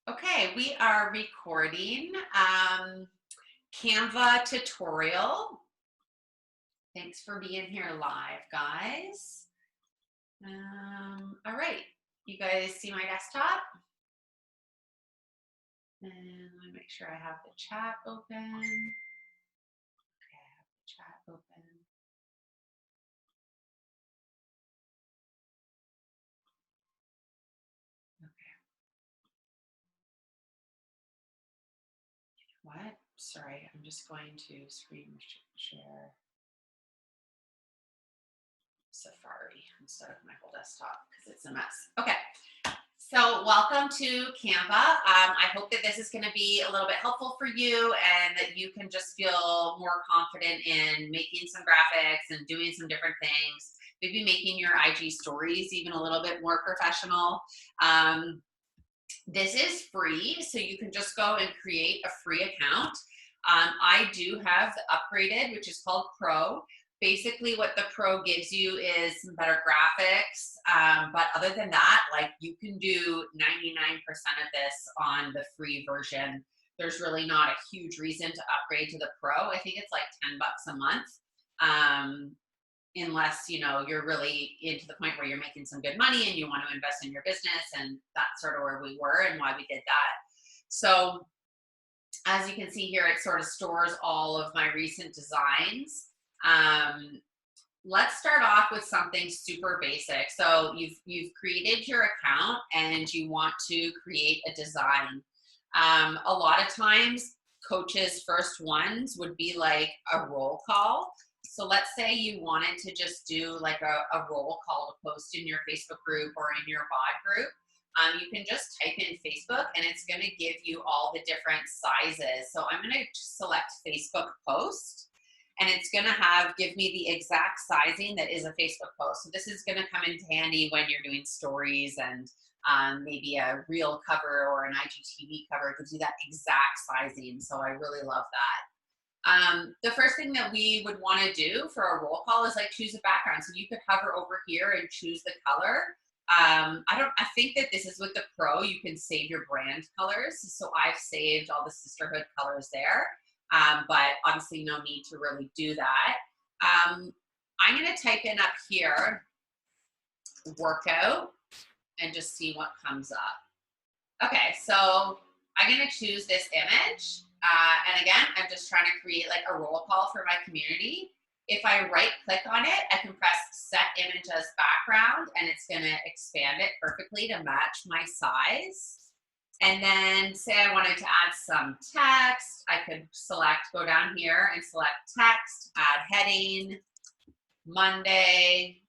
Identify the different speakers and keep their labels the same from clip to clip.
Speaker 1: Okay, we are recording Canva tutorial. Thanks for being here live, guys. All right, you guys see my desktop? And let me make sure I have the chat open. Okay, I have the chat open. Okay. What? Sorry, I'm just going to screen share Safari instead of my whole desktop because it's a mess. Okay. So welcome to Canva. I hope that this is going to be a little bit helpful for you and that you can just feel more confident in making some graphics and doing some different things. Maybe making your IG stories even a little bit more professional. This is free, so you can just go and create a free account. I do have the upgraded, which is called Pro. Basically, what the Pro gives you is some better graphics. But other than that, like you can do 99% of this on the free version. There's really not a huge reason to upgrade to the Pro. I think it's like $10 a month. Unless you're really into the point where you're making some good money and you want to invest in your business, and that's sort of where we were and why we did that. So as you can see here, it sort of stores all of my recent designs. Let's start off with something super basic. So you've created your account and you want to create a design. A lot of times coaches' first ones would be like a roll call. So let's say you wanted to just do like a roll call to post in your Facebook group or in your bod group. You can just type in Facebook and it's going to give you all the different sizes. So I'm going to select Facebook post and it's going to give me the exact sizing that is a Facebook post. So this is going to come into handy when you're doing stories and maybe a reel cover or an IGTV cover. It gives you that exact sizing. So I really love that. The first thing that we would want to do for a roll call is like choose a background. So you could hover over here and choose the color. I think that this is with the Pro, you can save your brand colors. So I've saved all the Sisterhood colors there, but obviously no need to really do that. I'm going to type in up here, workout, and just see what comes up. Okay, so I'm going to choose this image. And again, I'm just trying to create like a roll call for my community. If I right click on it, I can press set image as background and it's going to expand it perfectly to match my size. And then say I wanted to add some text, I could go down here and select text, add heading, Monday.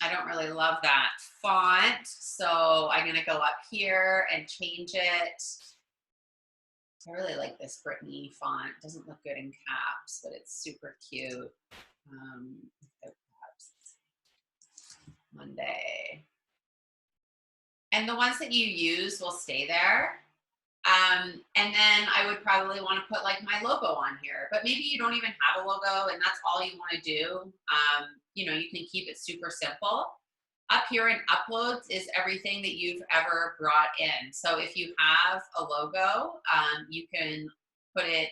Speaker 1: I don't really love that font, so I'm going to go up here and change it. I really like this Brittany font. It doesn't look good in caps, but it's super cute. Monday. And the ones that you use will stay there. And then I would probably want to put like my logo on here, but maybe you don't even have a logo and that's all you want to do. You can keep it super simple. Up here in uploads is everything that you've ever brought in. So if you have a logo, you can put it,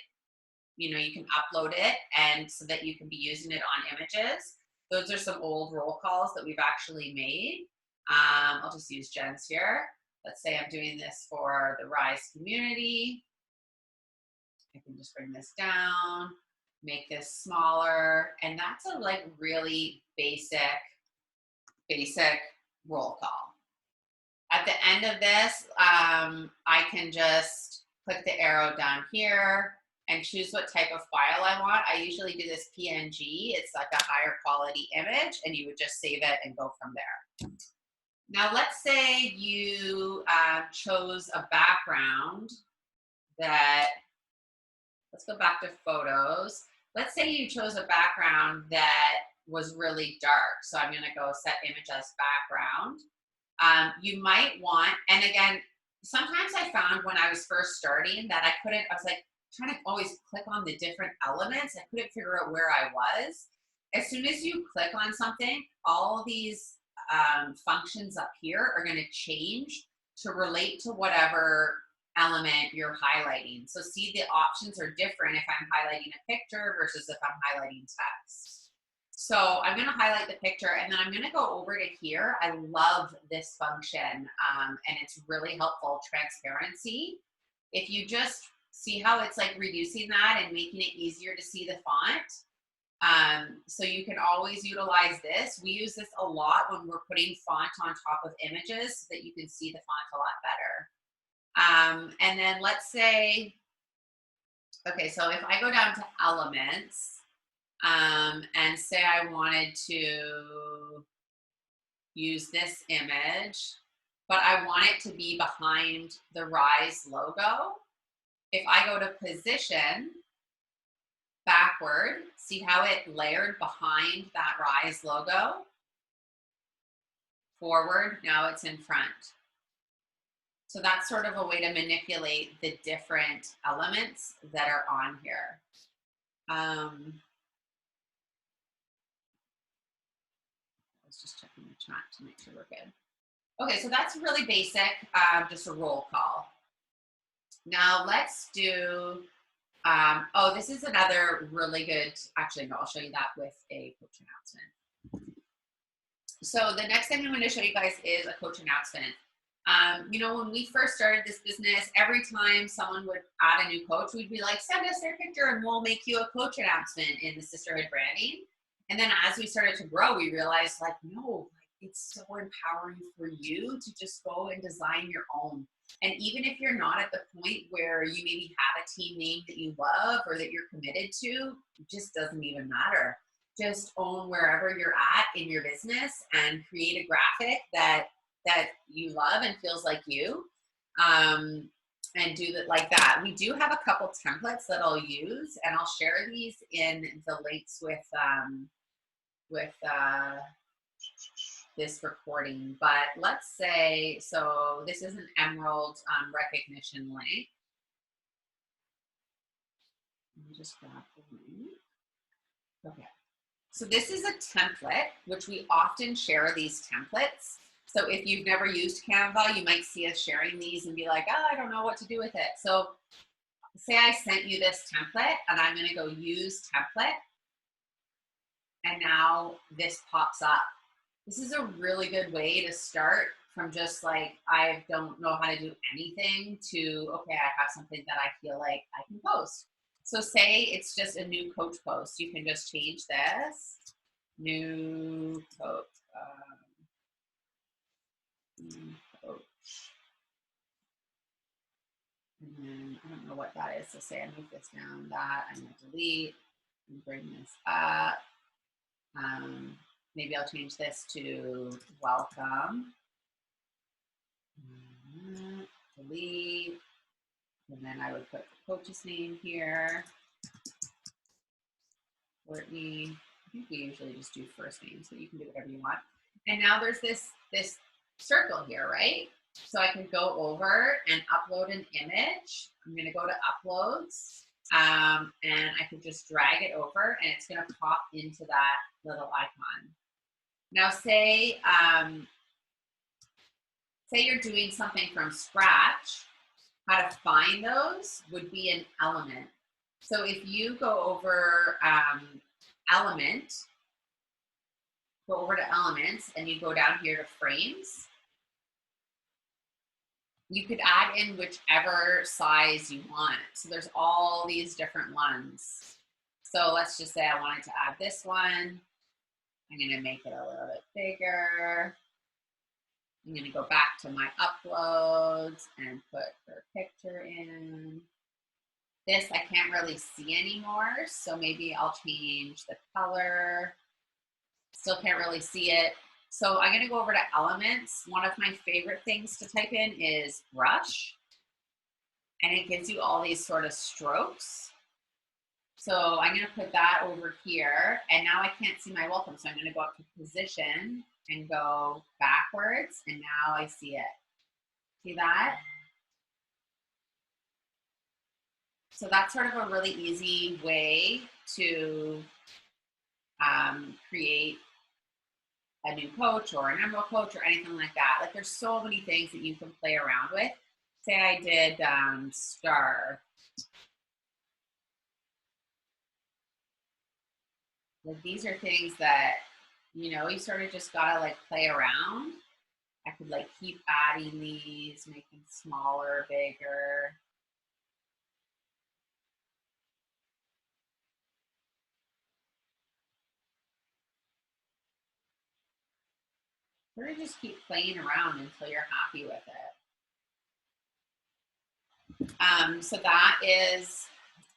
Speaker 1: you can upload it and so that you can be using it on images. Those are some old roll calls that we've actually made. I'll just use Jen's here. Let's say I'm doing this for the Rise community. I can just bring this down, make this smaller, and that's a like really basic roll call. At the end of this, I can just click the arrow down here and choose what type of file I want. I usually do this PNG. It's like a higher quality image, and you would just save it and go from there. Now, let's say you chose a background let's go back to photos. Let's say you chose a background that was really dark. So I'm going to go set image as background. You might want, and again, sometimes I found when I was first starting that I was like trying to always click on the different elements. I couldn't figure out where I was. As soon as you click on something, all these functions up here are going to change to relate to whatever element you're highlighting. So see, the options are different if I'm highlighting a picture versus if I'm highlighting text. So I'm going to highlight the picture, and then I'm going to go over to here. I love this function, and it's really helpful, transparency. If you just see how it's like reducing that and making it easier to see the font. So you can always utilize this. We use this a lot when we're putting font on top of images so that you can see the font a lot better. And then let's say, okay, so if I go down to elements, and say I wanted to use this image, but I want it to be behind the Rise logo. If I go to position, backward, see how it layered behind that Rise logo? Forward, now it's in front. So that's sort of a way to manipulate the different elements that are on here. I was just checking the chat to make sure we're good. Okay, so that's really basic, just a roll call. Now let's do, oh, this is another really good, actually, no, I'll show you that with a coach announcement. So the next thing I'm going to show you guys is a coach announcement. You know, when we first started this business, every time someone would add a new coach, we'd be like, send us their picture and we'll make you a coach announcement in the Sisterhood branding. And then as we started to grow, we realized like, no, it's so empowering for you to just go and design your own. And even if you're not at the point where you maybe have a team name that you love or that you're committed to, it just doesn't even matter. Just own wherever you're at in your business and create a graphic that you love and feels like you, and do that like that. We do have a couple templates that I'll use, and I'll share these in the links with this recording. But let's say, so this is an Emerald recognition link. Let me just grab the link. Okay. So this is a template, which we often share these templates. So if you've never used Canva, you might see us sharing these and be like, oh, I don't know what to do with it. So say I sent you this template and I'm gonna go use template. And now this pops up. This is a really good way to start from just like, I don't know how to do anything to, okay, I have something that I feel like I can post. So say it's just a new coach post. You can just change this, new coach. Coach. And then I don't know what that is. So say I move this down, that I'm going to delete and bring this up. Maybe I'll change this to welcome. Delete. And then I would put the coach's name here. Courtney. I think we usually just do first names, but you can do whatever you want. And now there's this circle here, right? So I can go over and upload an image. I'm going to go to uploads, and I can just drag it over and it's going to pop into that little icon. Now say you're doing something from scratch, how to find those would be an element. So if you go over element, go over to elements and you go down here to frames, you could add in whichever size you want. So there's all these different ones. So let's just say I wanted to add this one. I'm going to make it a little bit bigger. I'm going to go back to my uploads and put her picture in. This I can't really see anymore, so maybe I'll change the color. Still can't really see it. So I'm going to go over to elements. One of my favorite things to type in is brush. And it gives you all these sort of strokes. So I'm going to put that over here. And now I can't see my welcome. So I'm going to go up to position and go backwards. And now I see it. See that? So that's sort of a really easy way to create a new coach or an emerald coach or anything like that. Like there's so many things that you can play around with. Say I did star. Like these are things that, you know, you sort of just gotta like play around. I could like keep adding these, make them smaller, bigger. Sort of just keep playing around until you're happy with it. So that is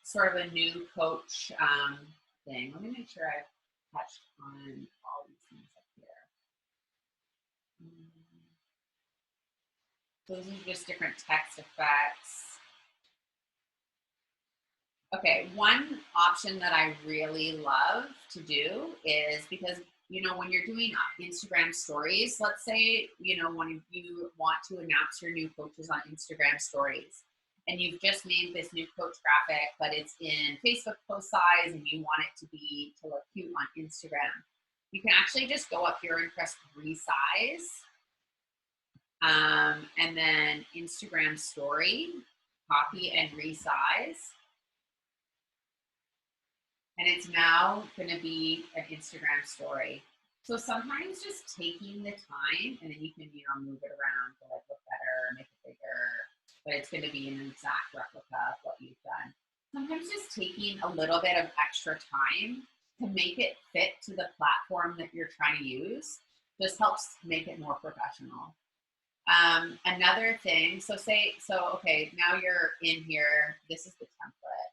Speaker 1: sort of a new coach thing. Let me make sure I've touched on all these things up here. Those are just different text effects. Okay, one option that I really love to do is because, you know, when you're doing Instagram stories, let's say, you know, when you want to announce your new coaches on Instagram stories and you've just made this new coach graphic, but it's in Facebook post size and you want it to look cute on Instagram, you can actually just go up here and press resize. And then Instagram story, copy and resize. And it's now going to be an Instagram story. So sometimes just taking the time, and then you can, you know, move it around to like look better, make it bigger, but it's going to be an exact replica of what you've done. Sometimes just taking a little bit of extra time to make it fit to the platform that you're trying to use just helps make it more professional. Another thing, okay, now you're in here, this is the template.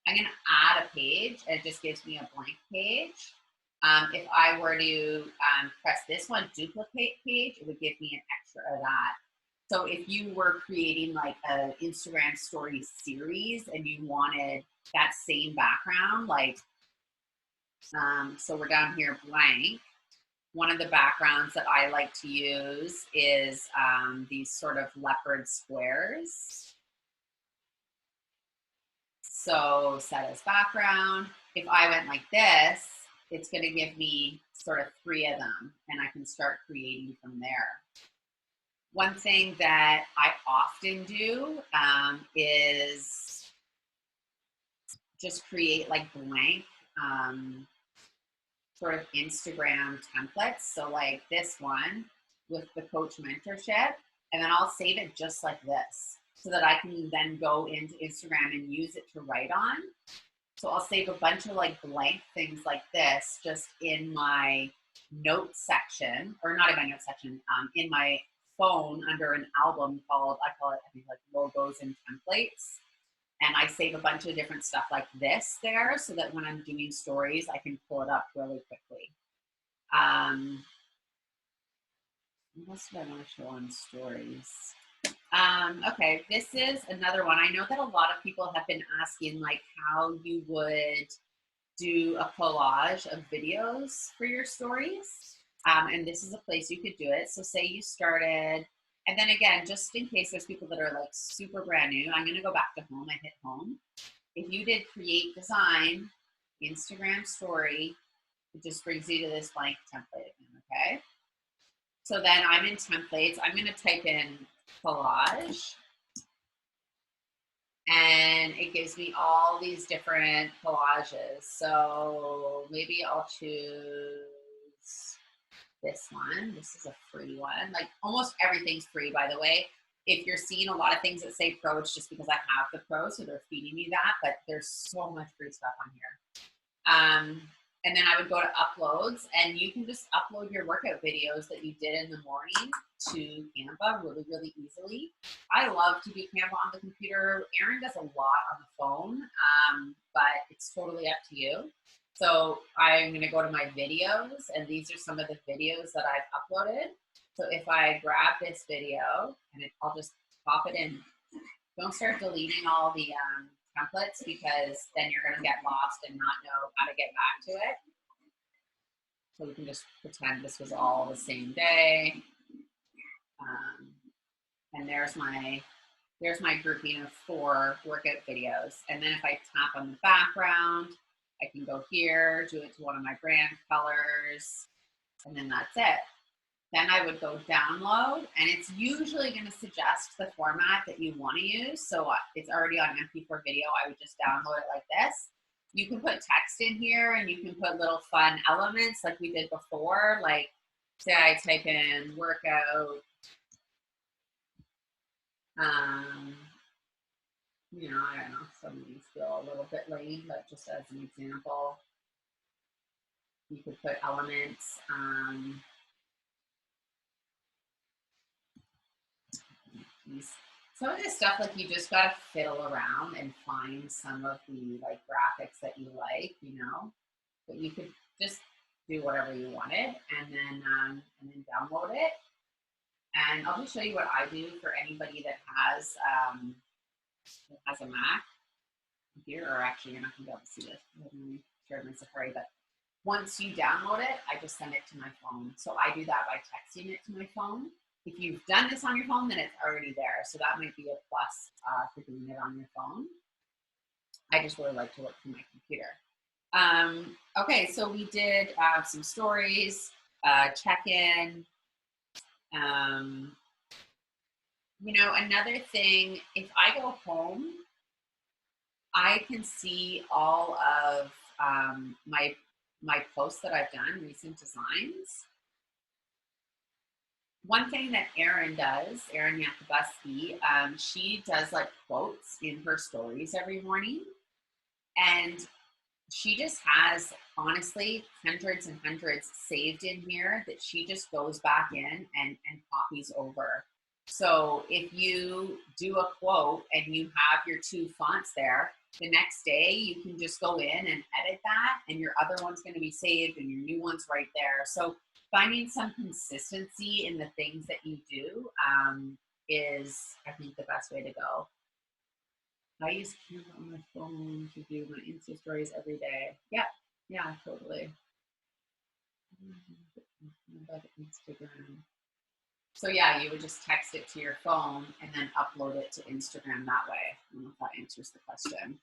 Speaker 1: I'm going to add a page, and it just gives me a blank page. If I were to press this one, duplicate page, it would give me an extra of that. So if you were creating like an Instagram story series and you wanted that same background, like, so we're down here blank. One of the backgrounds that I like to use is these sort of leopard squares. So set as background. If I went like this, it's going to give me sort of 3 of them, and I can start creating from there. One thing that I often do is just create like blank sort of Instagram templates. So like this one with the coach mentorship, and then I'll save it just like this so that I can then go into Instagram and use it to write on. So I'll save a bunch of like blank things like this just in my notes section, or not in my notes section, in my phone under an album called, I think like logos and templates. And I save a bunch of different stuff like this there so that when I'm doing stories, I can pull it up really quickly. What else do I want to show on stories? Okay, this is another one. I know that a lot of people have been asking like how you would do a collage of videos for your stories. And this is a place you could do it. So say you started, and then again, just in case there's people that are like super brand new, I'm gonna go back to home, I hit home. If you did create design, Instagram story, it just brings you to this blank template again, okay? So then I'm in templates, I'm gonna type in collage, and it gives me all these different collages. So maybe I'll choose this one. This is a free one. Like almost everything's free, by the way. If you're seeing a lot of things that say pro, it's just because I have the pro, so they're feeding me that, but there's so much free stuff on here. And then I would go to uploads, and you can just upload your workout videos that you did in the morning to Canva really, really easily. I love to do Canva on the computer. Erin does a lot on the phone, but it's totally up to you. So I'm going to go to my videos, and these are some of the videos that I've uploaded. So if I grab this video, and I'll just pop it in. Don't start deleting all the templates, because then you're going to get lost and not know how to get back to it. So we can just pretend this was all the same day. And there's my grouping of 4 workout videos. And then if I tap on the background, I can go here, do it to one of my brand colors, and then that's it. Then I would go download, and it's usually going to suggest the format that you want to use. So it's already on MP4 video. I would just download it like this. You can put text in here, and you can put little fun elements like we did before. Like, say I type in workout, you know, I don't know, some of these feel a little bit lame, but just as an example, you could put elements. Some of this stuff, like, you just gotta fiddle around and find some of the like graphics that you like, you know. But you could just do whatever you wanted, and then download it. And I'll just show you what I do for anybody that has a Mac here, or actually you're not gonna be able to see this. I haven't shared my Safari, but once you download it, I just send it to my phone. So I do that by texting it to my phone. If you've done this on your phone, then it's already there. So that might be a plus for doing it on your phone. I just really like to work from my computer. Okay, so we did some stories, check-in. You know, another thing, if I go home, I can see all of my posts that I've done, recent designs. One thing that Erin does, Erin Yakubuski, she does like quotes in her stories every morning. And she just has, honestly, hundreds and hundreds saved in here that she just goes back in and copies over. So if you do a quote and you have your two fonts there, the next day you can just go in and edit that, and your other one's going to be saved and your new one's right there. So finding some consistency in the things that you do is, I think, the best way to go. I use Canva on my phone to do my Insta stories every day. Yeah, totally. Instagram. So yeah, you would just text it to your phone and then upload it to Instagram that way. I don't know if that answers the question.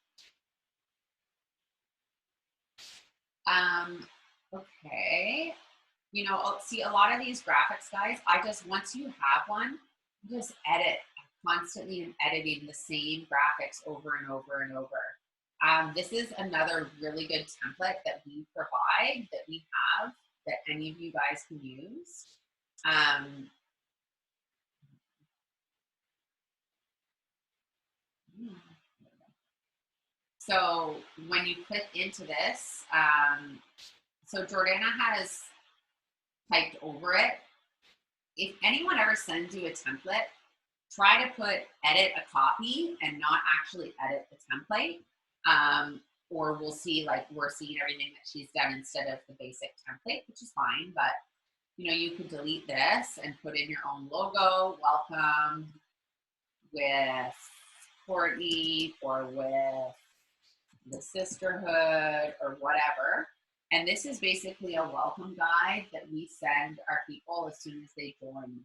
Speaker 1: Okay. You know, see, a lot of these graphics, guys, once you have one, you just edit. I'm constantly editing the same graphics over and over and over. This is another really good template that we provide, that we have, that any of you guys can use. So when you click into this, so Jordana has typed over it. If anyone ever sends you a template, try to put edit a copy and not actually edit the template. Or we'll see, like, we're seeing everything that she's done instead of the basic template, which is fine. But, you know, you could delete this and put in your own logo, welcome with Courtney, or with the Sisterhood, or whatever. And this is basically a welcome guide that we send our people as soon as they join.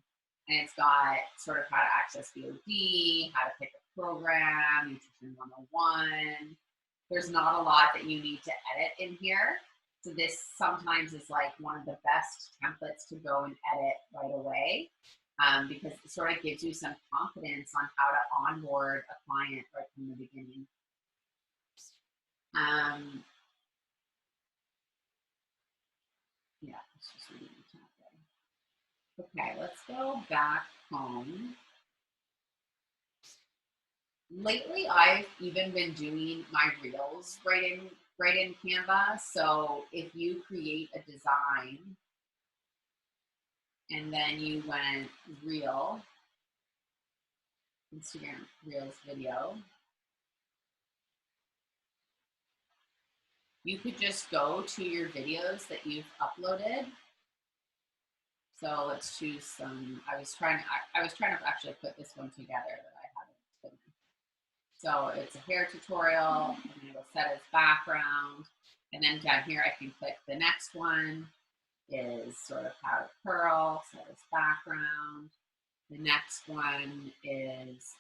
Speaker 1: And it's got sort of how to access VOD, how to pick a program, Nutrition 101. There's not a lot that you need to edit in here. So this sometimes is like one of the best templates to go and edit right away, because it sort of gives you some confidence on how to onboard a client right from the beginning. Yeah, it's just reading the template. Okay, let's go back home. Lately, I've even been doing my reels right in Canva. So if you create a design and then you went reel, Instagram Reels video, you could just go to your videos that you've uploaded. So let's choose some. I was trying to actually put this one together that I haven't put in. So it's a hair tutorial. I'm going to go set as background. And then down here, I can click the next one is sort of how to curl, set as background. The next one is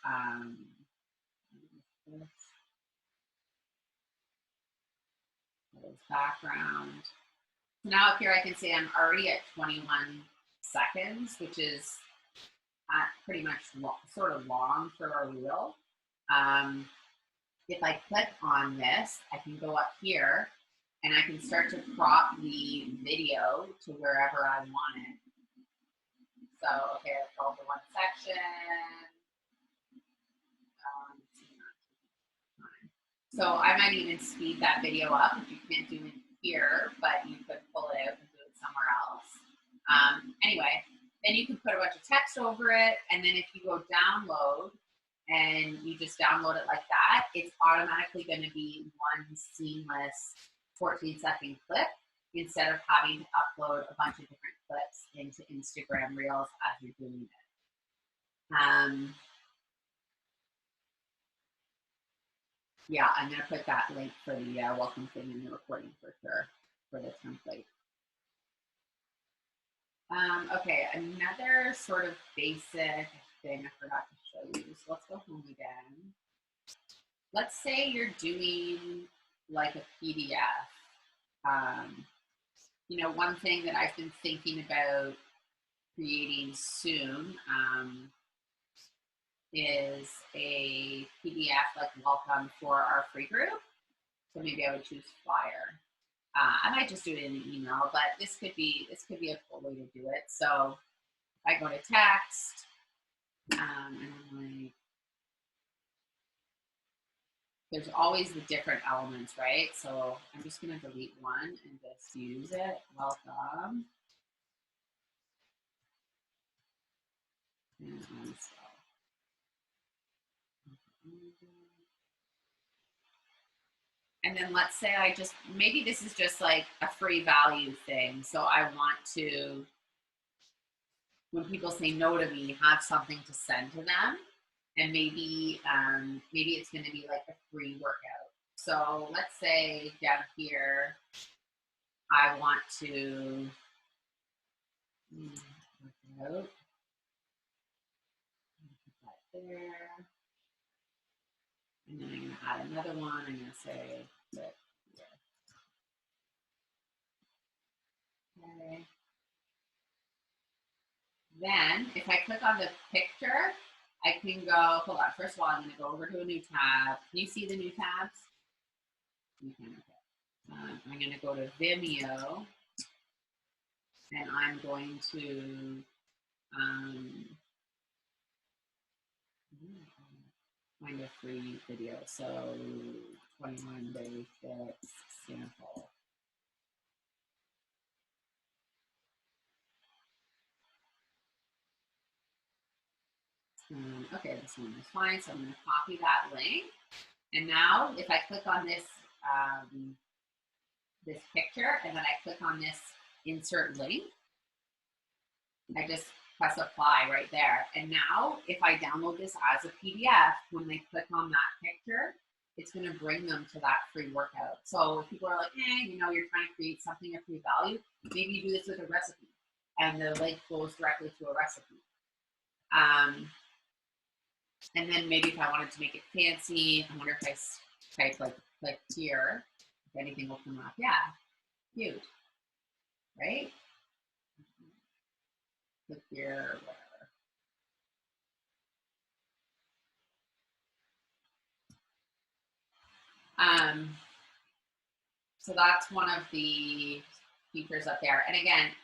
Speaker 1: set as background. So now up here I can see I'm already at 21 seconds, which is pretty much sort of long for a reel. If I click on this, I can go up here and I can start to crop the video to wherever I want it. So, okay, I've called the one section. So I might even speed that video up, which you can't do in here, but you could pull it out and do it somewhere else. Anyway, then you can put a bunch of text over it, and then if you go download and you just download it like that, it's automatically going to be one seamless 14-second clip instead of having to upload a bunch of different clips into Instagram Reels as you're doing it. Yeah, I'm going to put that link for the welcome thing in the recording for sure for the template. Okay, another sort of basic thing I forgot to show you. So let's go home again. Let's say you're doing like a PDF. You know, one thing that I've been thinking about creating soon is a PDF like welcome for our free group. So maybe I would choose Flyer. I might just do it in an email, but this could be a cool way to do it. So if I go to text, and I'm like, there's always the different elements, right? So I'm just going to delete one and just use it. Welcome. And uninstall. And then let's say I just, maybe this is just like a free value thing. So I want to, when people say no to me, have something to send to them. And maybe it's going to be like a free workout. So let's say down here, I want to work out. Put that there. And then I'm going to add another one. I'm going to say that here. Okay. Then if I click on the picture, I can go, hold on, first of all, I'm going to go over to a new tab. Can you see the new tabs? You can, okay. I'm going to go to Vimeo, and I'm going to find a free video. So 21 day fix sample. Okay, this one is fine. So I'm going to copy that link. And now if I click on this, this picture, and then I click on this insert link, I just press apply right there. And now if I download this as a PDF, when they click on that picture, it's going to bring them to that free workout. So if people are like, you know, you're trying to create something of free value, maybe you do this with a recipe and the link goes directly to a recipe. And then maybe if I wanted to make it fancy, I wonder if I type like here, if anything will come up. Yeah, cute, right? Click here, whatever. So that's one of the features up there. And again,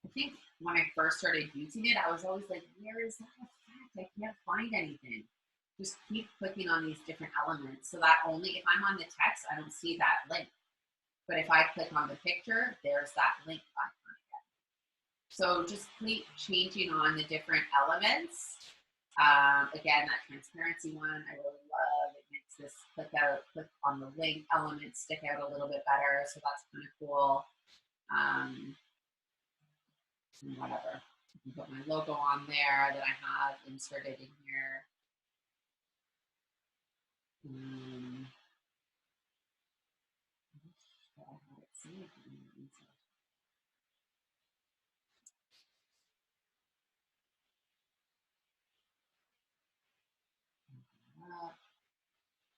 Speaker 1: I think when I first started using it, I was always like, where is that effect? I can't find anything. Just keep clicking on these different elements so that only if I'm on the text, I don't see that link. But if I click on the picture, there's that link icon again. So just keep changing on the different elements. Again, that transparency one, I really love. It makes this click on the link element stick out a little bit better. So that's kind of cool. Whatever. I can put my logo on there that I have inserted in here.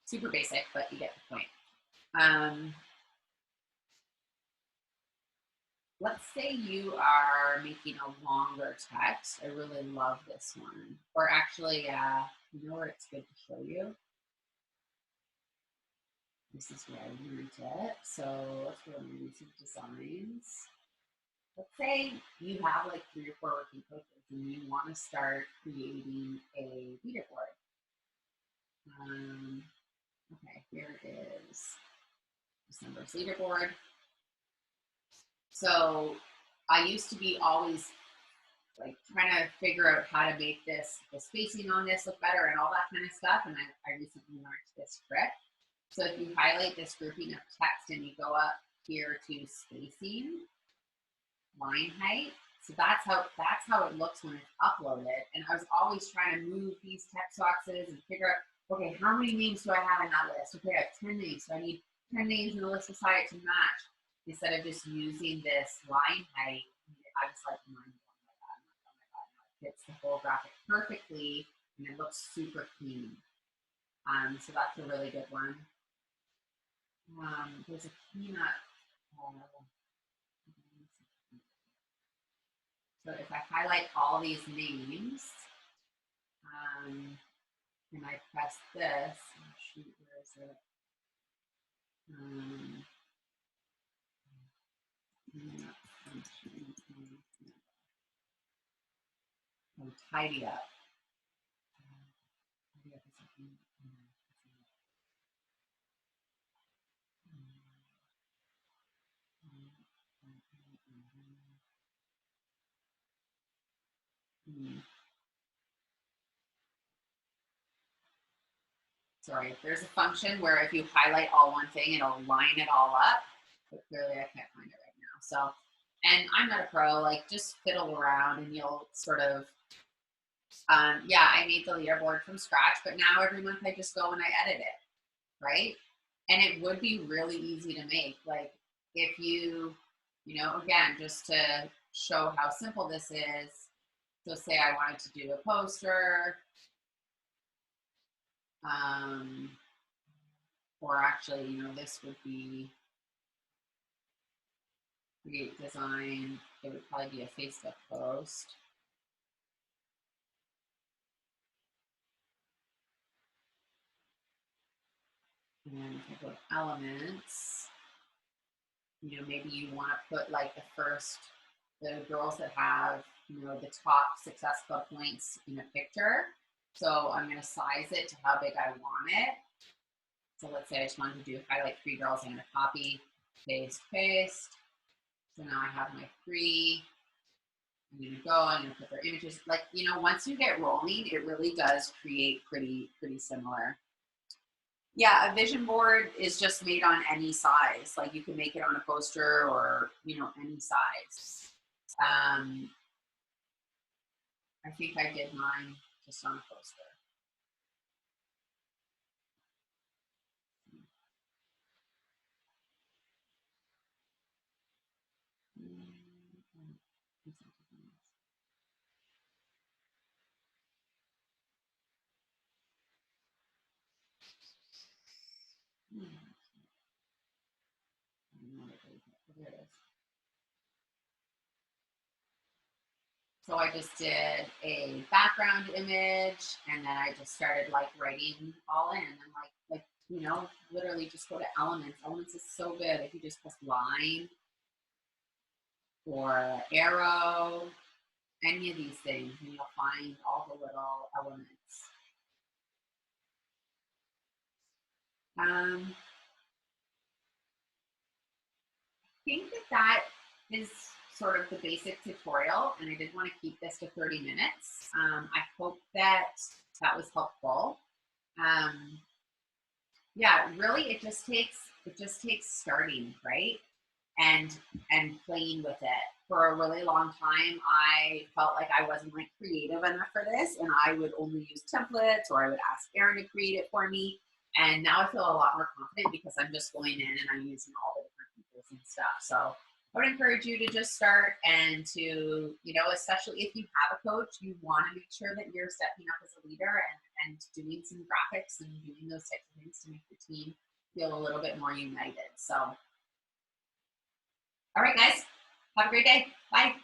Speaker 1: Super basic, but you get the point. let's say you are making a longer text. I really love this one. Or actually, you know where it's good to show you? This is where I learned it. So let's go and read some designs. Let's say you have like 3 or 4 working coaches and you want to start creating a leaderboard. Okay, here is December's leaderboard. So I used to be always like trying to figure out how to make the spacing on this look better and all that kind of stuff. And I recently learned this trick. So if you highlight this grouping of text and you go up here to spacing, line height, so that's how it looks when it's uploaded. And I was always trying to move these text boxes and figure out, okay, how many names do I have in that list? Okay, I have 10 names, so I need 10 names in the list beside it to match. Instead of just using this line height, I was like, oh my God, it fits the whole graphic perfectly, and it looks super clean. So that's a really good one. There's a peanut. So if I highlight all these names, and I press this, oh shoot, where is it? Oh, tidy up. Sorry, there's a function where if you highlight all one thing, it'll line it all up, but clearly I can't find it right now. So, and I'm not a pro, like just fiddle around and you'll sort of, yeah, I made the leaderboard from scratch, but now every month I just go and I edit it, right? And it would be really easy to make. Like if you know, again, just to show how simple this is. So say I wanted to do a poster, or actually, you know, this would be create design. It would probably be a Facebook post. And then if I go to elements, you know, maybe you want to put like the girls that have, you know, the top success club points in a picture. So I'm going to size it to how big I want it. So let's say I just wanted to do highlight 3 girls. I'm going to copy, paste, paste. So now I have my 3. I'm going to go, I'm going to put their images. Like, you know, once you get rolling, it really does create pretty similar. Yeah, a vision board is just made on any size. Like you can make it on a poster or, you know, any size. I think I did mine just on a poster. So I just did a background image and then I just started like writing all in and then like, you know, literally just go to elements. Elements is so good. If you just press line or arrow, any of these things, and you'll find all the little elements. I think that is sort of the basic tutorial, and I did want to keep this to 30 minutes. I hope that was helpful. Yeah, really, it just takes starting, right? And playing with it. For a really long time, I felt like I wasn't like creative enough for this, and I would only use templates, or I would ask Erin to create it for me. And now I feel a lot more confident because I'm just going in and I'm using all the different tools and stuff. So I would encourage you to just start and to, you know, especially if you have a coach, you want to make sure that you're stepping up as a leader and doing some graphics and doing those types of things to make your team feel a little bit more united. So, all right, guys. Have a great day. Bye.